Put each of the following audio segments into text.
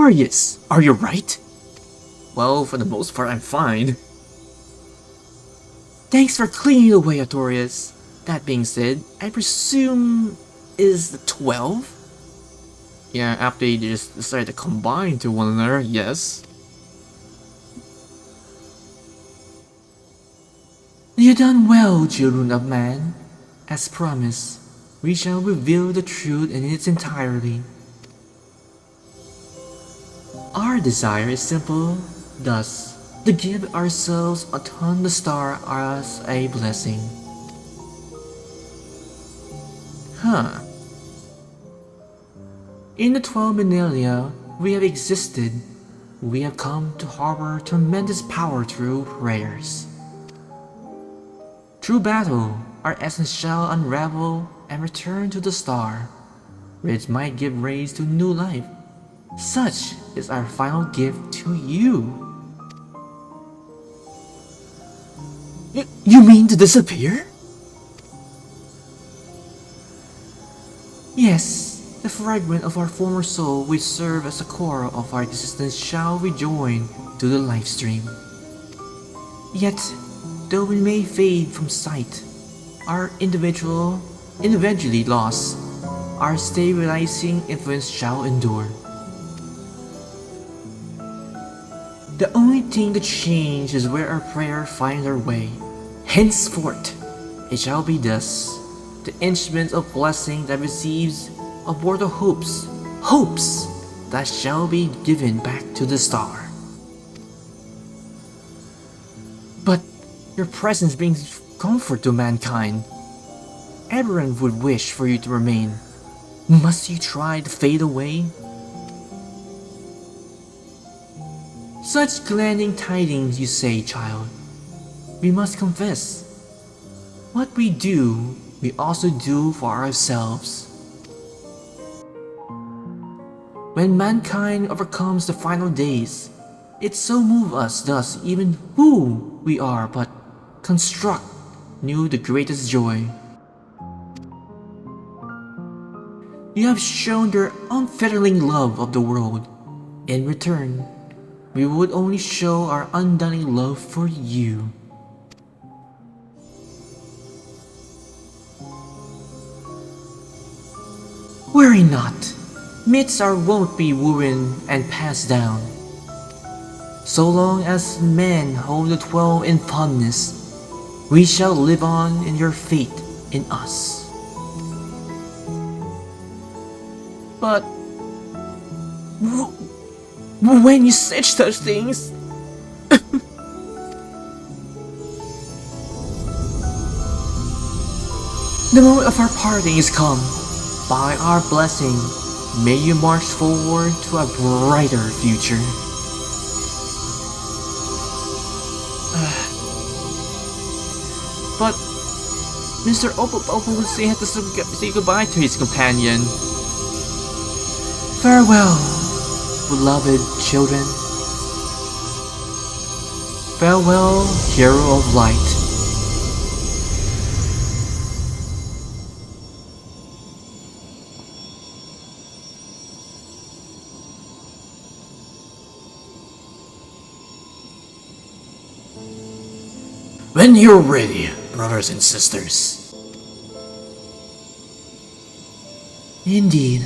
Artorias, are you right? Well, for the most part, I'm fine. Thanks for cleaning the way, Artorias. That being said, I presume is the 12? Yeah, after they just decided to combine to one another, yes. You done well, children of man. As promised, we shall reveal the truth in its entirety. Our desire is simple, thus, to give ourselves upon the star as a blessing. Huh. In the 12 millennia we have existed, we have come to harbor tremendous power through prayers. Through battle, our essence shall unravel and return to the star, where it might give rise to new life. Such is our final gift to you. You mean to disappear? Yes, the fragment of our former soul which served as the core of our existence shall rejoin to the life stream. Yet, though we may fade from sight, our individually lost, our stabilizing influence shall endure. The only thing to change is where our prayer finds their way. Henceforth, it shall be thus, the instrument of blessing that receives immortal hopes that shall be given back to the star. But your presence brings comfort to mankind. Everyone would wish for you to remain. Must you try to fade away? Such glad tidings you say, child. We must confess. What we do, we also do for ourselves. When mankind overcomes the final days, it so moves us thus even who we are but construct new the greatest joy. You have shown your unfettering love of the world. In return, we would only show our undying love for you. Worry not, myths won't be ruined and passed down. So long as men hold the 12 in fondness, we shall live on in your faith in us. But when you said such things, the moment of our parting is come. By our blessing, may you march forward to a brighter future. But Mr. Omphalos had to say goodbye to his companion. Farewell, beloved children. Farewell, hero of light. When you're ready, brothers and sisters. Indeed.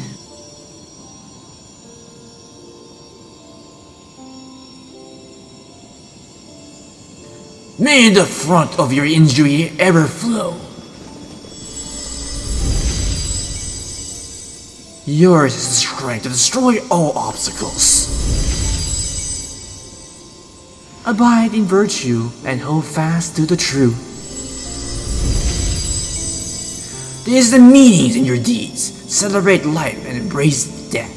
May the front of your injury ever flow. Yours is the strength to destroy all obstacles. Abide in virtue and hold fast to the truth. There is the meaning in your deeds. Celebrate life and embrace death.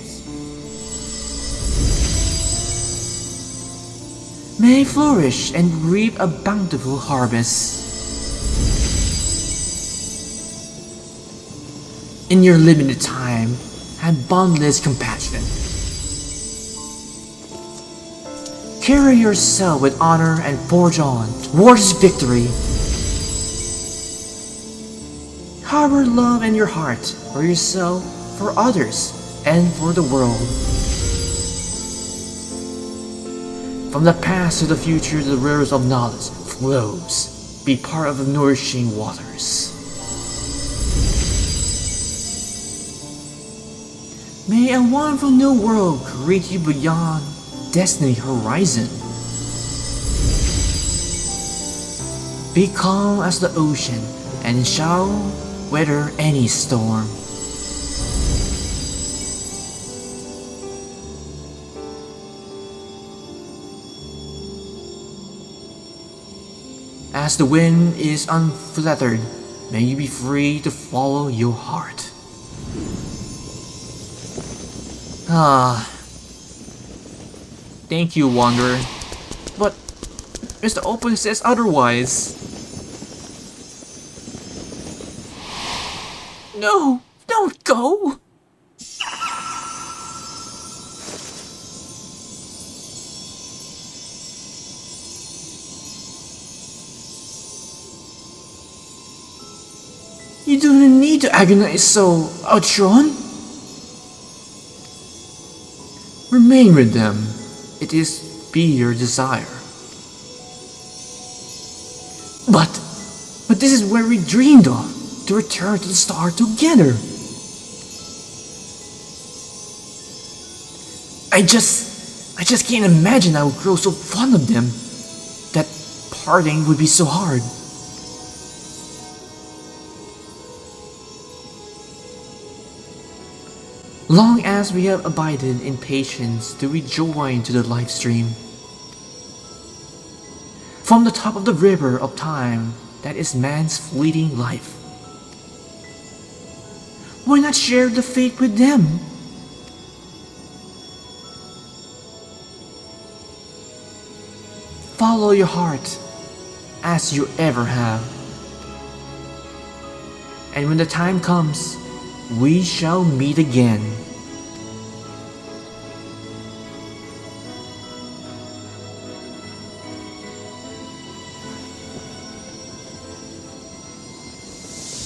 May flourish and reap a bountiful harvest. In your limited time, have boundless compassion. Carry yourself with honor and forge on towards victory. Harbor love in your heart for yourself, for others, and for the world. From the past to the future, the rivers of knowledge flows. Be part of the nourishing waters. May a wonderful new world greet you beyond destiny horizon. Be calm as the ocean and shall weather any storm. As the wind is unfettered, may you be free to follow your heart. Thank you, Wanderer. But Mr. Open says otherwise. No, don't go! You don't need to agonize so, Matron. Remain with them. It is be your desire. But this is where we dreamed of, to return to the star together. I just can't imagine I would grow so fond of them. That parting would be so hard. Long as we have abided in patience do we join to the life stream. From the top of the river of time that is man's fleeting life. Why not share the fate with them? Follow your heart as you ever have. And when the time comes, we shall meet again.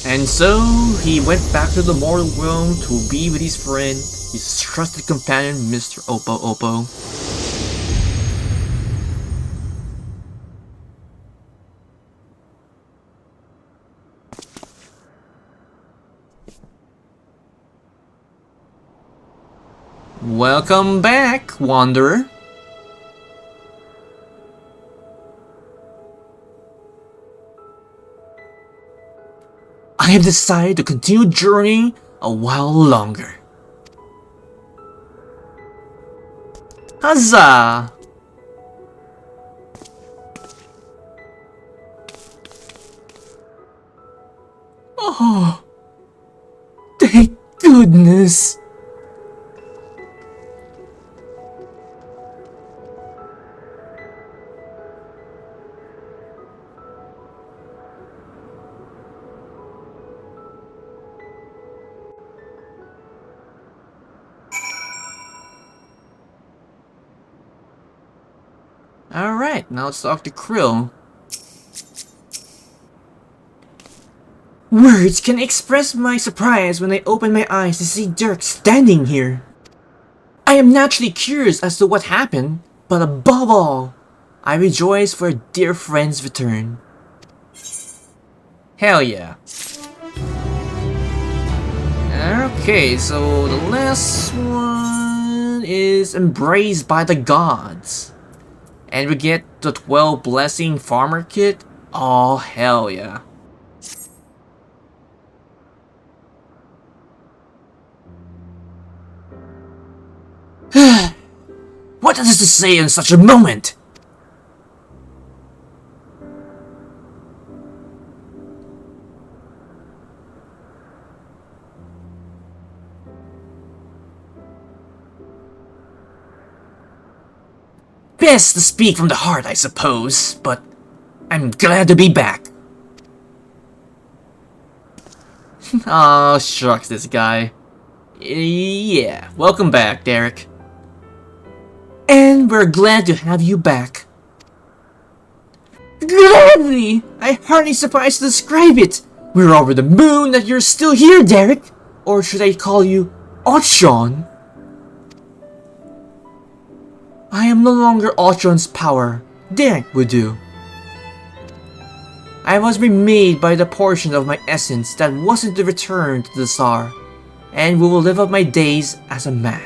And so he went back to the mortal realm to be with his friend, his trusted companion, Mr. Oppo. Welcome back, Wanderer. I have decided to continue journeying a while longer. Huzzah! Oh, thank goodness! Alright, now let's talk to Krill. Words can express my surprise when I open my eyes to see Dirk standing here. I am naturally curious as to what happened, but above all, I rejoice for a dear friend's return. Hell yeah. Okay, so the last one is Embraced by the Gods. And we get the 12 Blessing Farmer Kit. Oh, hell yeah. What is to say in such a moment? Best to speak from the heart, I suppose, but I'm glad to be back. Oh, shucks, this guy. Yeah, welcome back, Derek. And we're glad to have you back. Gladly! I hardly surprised to describe it. We're over the moon that you're still here, Derek. Or should I call you Otshon? I am no longer Ultron's power. That would do. I was remade by the portion of my essence that wasn't to return to the Tsar, and will live up my days as a man.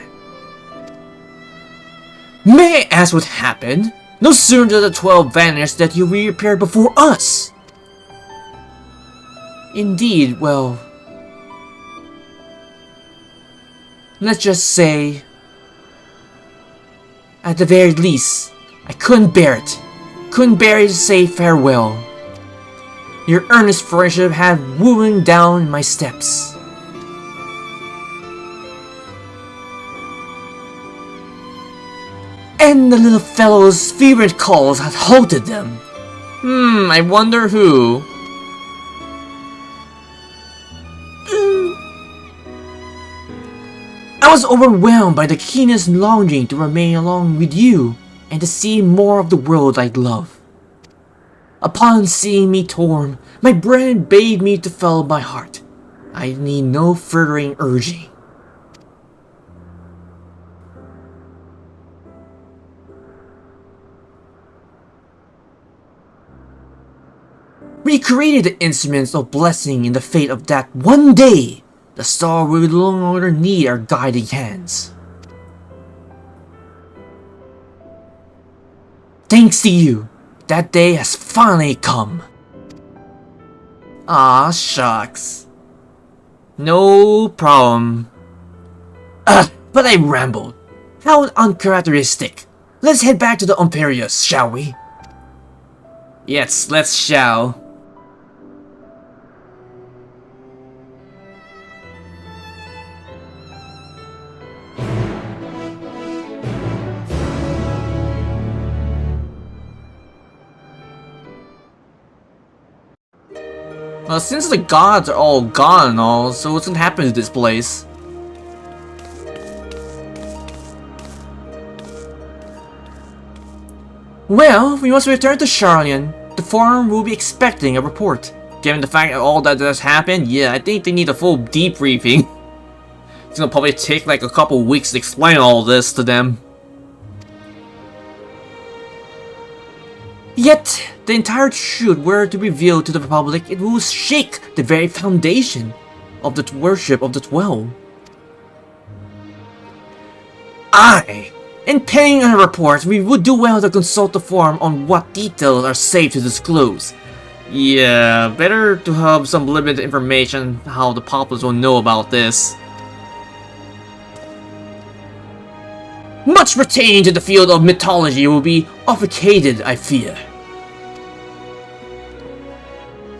May I ask what happened? No sooner did the 12 vanish that you reappeared before us! Indeed, well... let's just say... at the very least, I couldn't bear it. Couldn't bear it to say farewell. Your earnest friendship had woven down my steps. And the little fellow's fervent calls had halted them. I wonder who. I was overwhelmed by the keenest longing to remain along with you and to see more of the world I love. Upon seeing me torn, my brain bade me to follow my heart. I need no furthering urging. We created the instruments of blessing in the fate of that one day the star will no longer need our guiding hands. Thanks to you, that day has finally come. Ah, shucks. No problem. But I rambled. How uncharacteristic. Let's head back to the Omphalos, shall we? Yes, let's shall. Well, since the gods are all gone and all, so what's gonna happen to this place? Well, we must return to Charlian. The forum will be expecting a report. Given the fact that all that has happened, yeah, I think they need a full debriefing. It's gonna probably take like a couple weeks to explain all this to them. Yet, the entire truth were to be revealed to the Republic, it will shake the very foundation of the worship of the 12. In paying on a report, we would do well to consult the forum on what details are safe to disclose. Yeah, better to have some limited information how the populace will know about this. Much pertaining to the field of mythology will be obfuscated, I fear.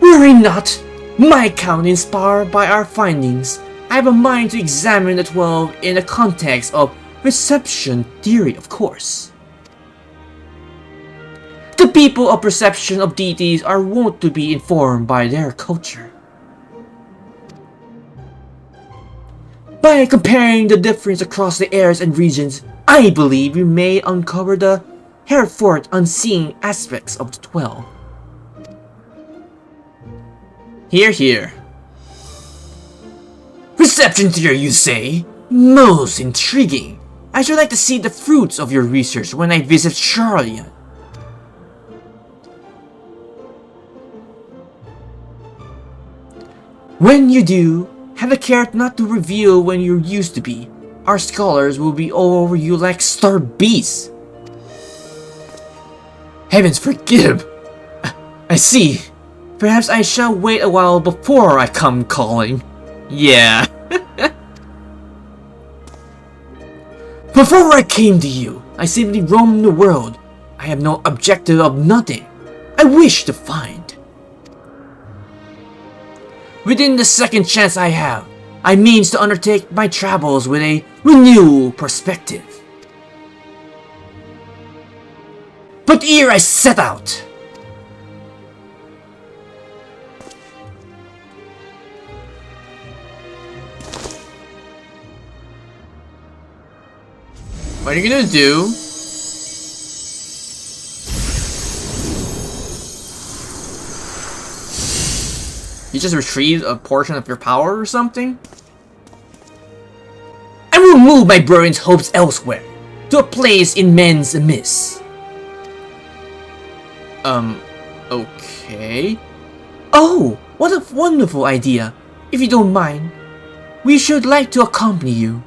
Worry not! My account inspired by our findings. I have a mind to examine the 12 in the context of reception theory, of course. The people of perception of deities are wont to be informed by their culture. By comparing the difference across the eras and regions, I believe we may uncover the hereford unseen aspects of the 12. Hear, hear. Reception theory, you say? Most intriguing. I should like to see the fruits of your research when I visit Charlian. When you do, have a care not to reveal when you used to be. Our scholars will be all over you like starved beasts. Heavens forgive! I see. Perhaps I shall wait a while before I come calling. Yeah. Before I came to you, I simply roamed the world. I have no objective of nothing. I wish to find. Within the second chance I have, I mean to undertake my travels with a renewed perspective. But ere I set out, what are you gonna do? You just retrieved a portion of your power or something? I will move my brethren's hopes elsewhere. to a place in men's abyss. Okay. Oh, what a wonderful idea. If you don't mind, we should like to accompany you.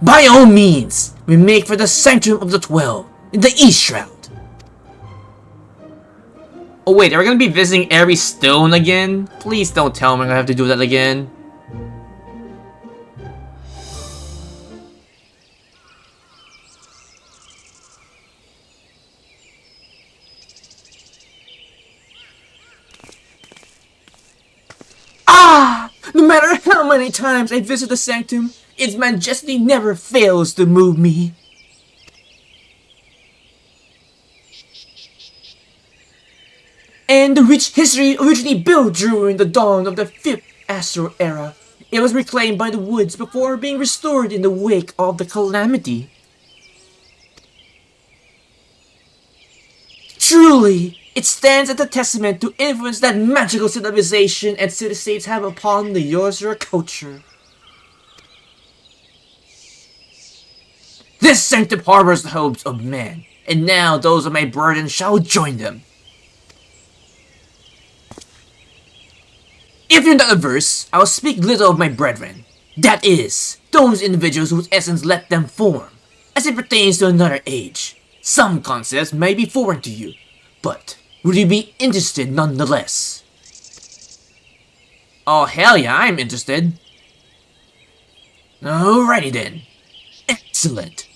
By all means, we make for the Sanctum of the 12 in the East Shroud. Oh wait, are we gonna be visiting every stone again? Please don't tell me I'm gonna have to do that again. No matter how many times I visit the Sanctum, its majesty never fails to move me. And the rich history originally built during the dawn of the 5th Astral Era. It was reclaimed by the woods before being restored in the wake of the calamity. Truly, it stands as a testament to influence that magical civilization and city-states have upon the user culture. This sanctum harbors the hopes of men, and now those of my burden shall join them. If you're not averse, I will speak little of my brethren. That is, those individuals whose essence let them form, as it pertains to another age. Some concepts may be foreign to you, but would you be interested nonetheless? Oh hell yeah, I'm interested. Alrighty then. Excellent.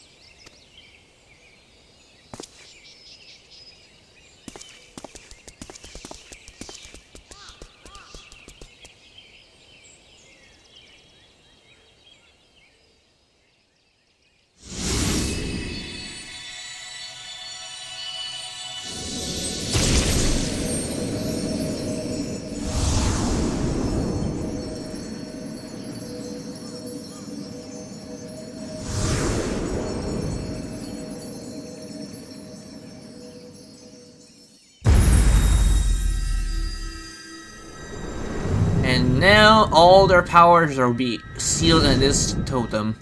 And now all their powers will be sealed in this totem.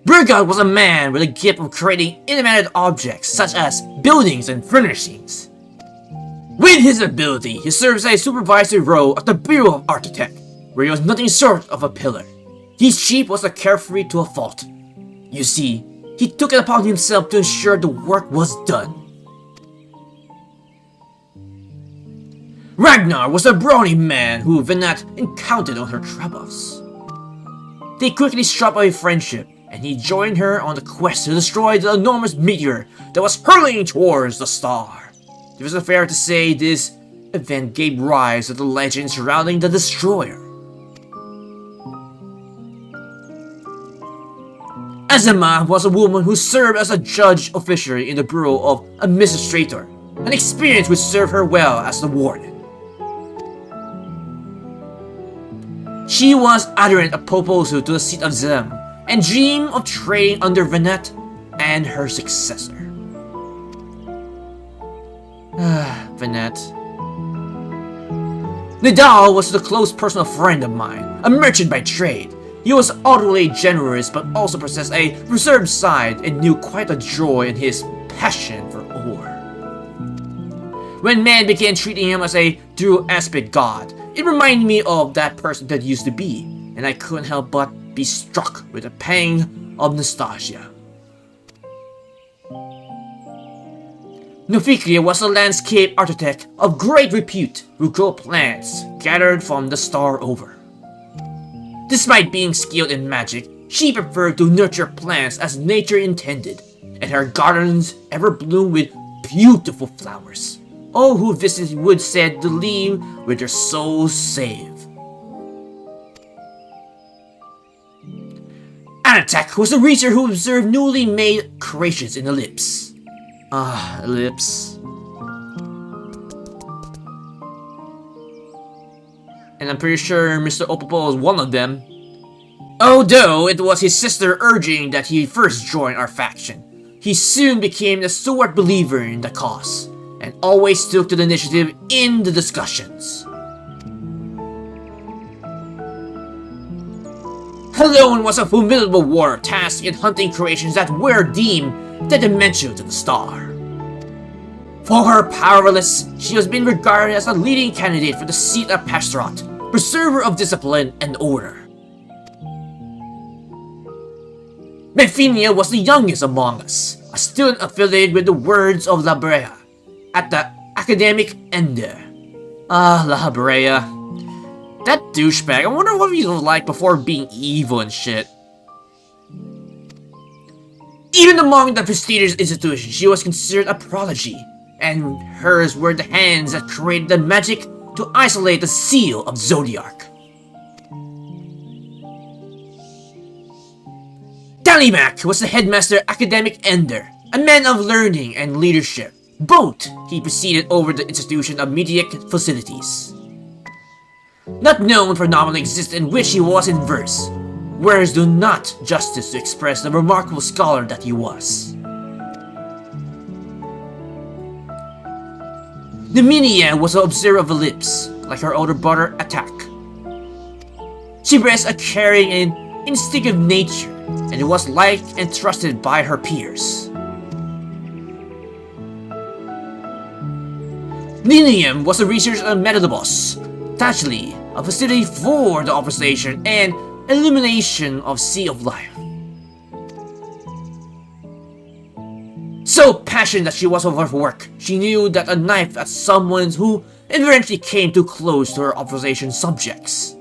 Burgod was a man with a gift of creating inanimate objects such as buildings and furnishings. With his ability, he serves as a supervisory role at the Bureau of Architect, where he was nothing short of a pillar. His chief was a carefree to a fault. You see, he took it upon himself to ensure the work was done. Ragnar was a brawny man who Venat encountered on her travels. They quickly struck up a friendship, and he joined her on the quest to destroy the enormous meteor that was hurling towards the star. It was fair to say this event gave rise to the legend surrounding the destroyer. Azama was a woman who served as a judge officiary in the Bureau of Administrator, an experience which served her well as the warden. She was adherent of proposal to the seat of Zem, and dreamed of trading under Venat and her successor. Venat. Nidal was a close personal friend of mine, a merchant by trade. He was utterly generous but also possessed a reserved side and knew quite a joy in his passion for ore. When men began treating him as a dual aspect god, it reminded me of that person that used to be, and I couldn't help but be struck with a pang of nostalgia. Nophica was a landscape architect of great repute who grew plants gathered from the star over. Despite being skilled in magic, she preferred to nurture plants as nature intended, and her gardens ever bloomed with beautiful flowers. All who visited would said to leave with their souls saved. Anatak was a reacher who observed newly made creations in the lips. Lips. And I'm pretty sure Mr. Opopo is one of them. Although it was his sister urging that he first join our faction. He soon became a stalwart believer in the cause, and always took to the initiative in the discussions. Alone was a formidable warrior tasked in hunting creations that were deemed the dimension to the star. For her powerless, she has been regarded as a leading candidate for the seat of Pastorat, preserver of discipline and order. Mephinia was the youngest among us, a student affiliated with the Words of La Brea at the academic Ender. La Brea. That douchebag, I wonder what he was like before being evil and shit. Even among the prestigious institutions, she was considered a prodigy, and hers were the hands that created the magic to isolate the seal of Zodiac. Dalimac was the headmaster academic Ender, a man of learning and leadership. Both he presided over the institution of mediac facilities. Not known for nominal existence in which he was in verse, words do not justice to express the remarkable scholar that he was. Numinia was an observer of the lips, like her older brother Attack. She possessed a caring and instinctive nature, and was liked and trusted by her peers. Ninium was a researcher on Metadobos, Tachli, a facility for the observation and illumination of Sea of Life. So passionate that she was of her work, she knew that a knife at someone who eventually came too close to her observation subjects.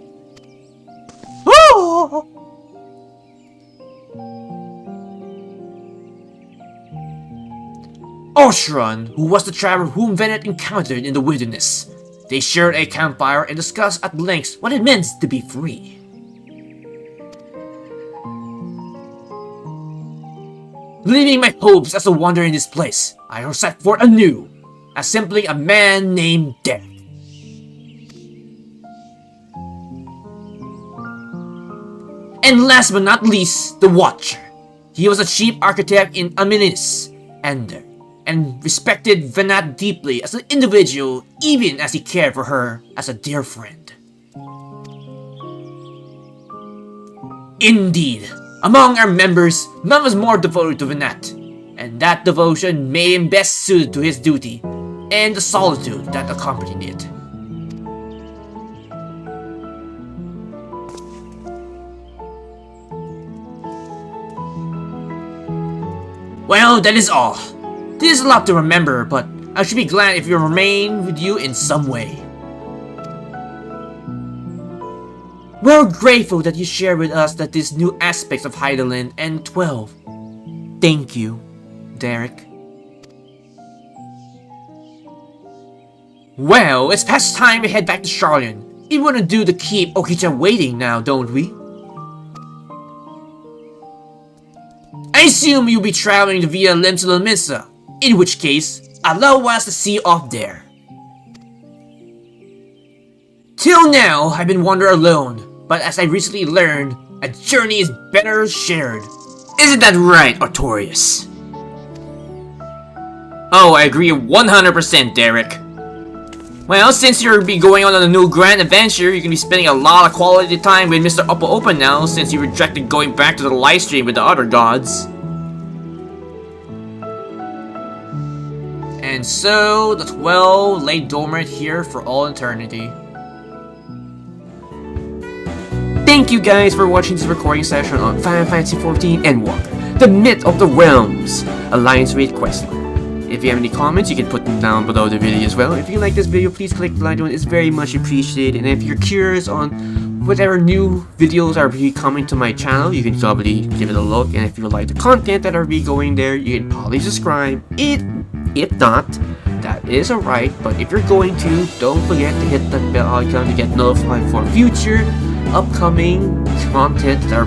Oshran, who was the traveler whom Venet encountered in the wilderness. They shared a campfire and discussed at length what it meant to be free. Leaving my hopes as a wanderer in this place, I set forth anew, as simply a man named Death. And last but not least, the Watcher. He was a chief architect in Aminis, Ender, and respected Venat deeply as an individual, even as he cared for her as a dear friend. Indeed, among our members, none was more devoted to Venat, and that devotion made him best suited to his duty and the solitude that accompanied it. Well, that is all. This is a lot to remember, but I should be glad if you remain with you in some way. We're grateful that you share with us that these new aspects of Hydaelyn and 12. Thank you, Derek. Well, it's past time we head back to Charlian. We want to do to keep Okita waiting now, don't we? I assume you'll be traveling via Lemsa, in which case, allow us to see you off there. Till now, I've been wandering alone, but as I recently learned, a journey is better shared. Isn't that right, Artorius? Oh, I agree 100%, Derek. Well, since you'll be going on a new grand adventure, you're gonna be spending a lot of quality time with Mr. Opa now, since you rejected going back to the live stream with the other gods. And so, the 12 lay dormant here for all eternity. Thank you guys for watching this recording session on Fantasy XIV Endwalker, the Myth of the Realms, Alliance Raid Questline. If you have any comments, you can put them down below the video as well. If you like this video, please click the like button, it's very much appreciated. And if you're curious on whatever new videos are coming to my channel, you can probably give it a look. And if you like the content that are going there, you can probably subscribe. If not, that is alright. But if you're going to, don't forget to hit that bell icon to get notified for future upcoming content that are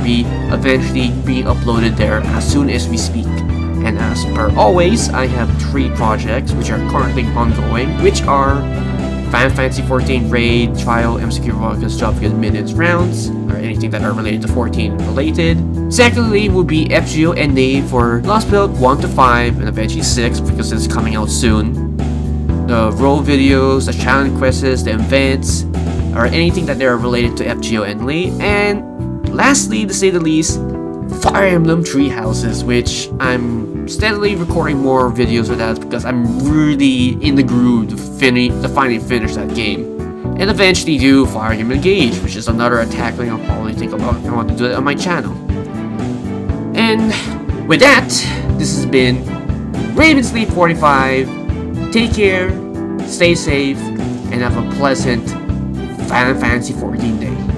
eventually being uploaded there as soon as we speak. And as per always, I have 3 projects which are currently ongoing, which are Fantasy XIV Raid, Trial, MCQ Rockets, Job Minutes Rounds, or anything that are related to 14 related. Secondly would be FGO NA for Lost Build 1 to 5 and eventually 6 because it's coming out soon. The role videos, the challenge quests, the events, or anything that are related to FGO NA. And lastly, to say the least, Fire Emblem Tree Houses, which I'm steadily recording more videos for that because I'm really in the groove to finally finish that game. And eventually do Fire Emblem Engage, which is another attack link I'll probably think about if I want to do it on my channel. And with that, this has been Ravensleep45. Take care, stay safe, and have a pleasant Final Fantasy XIV day.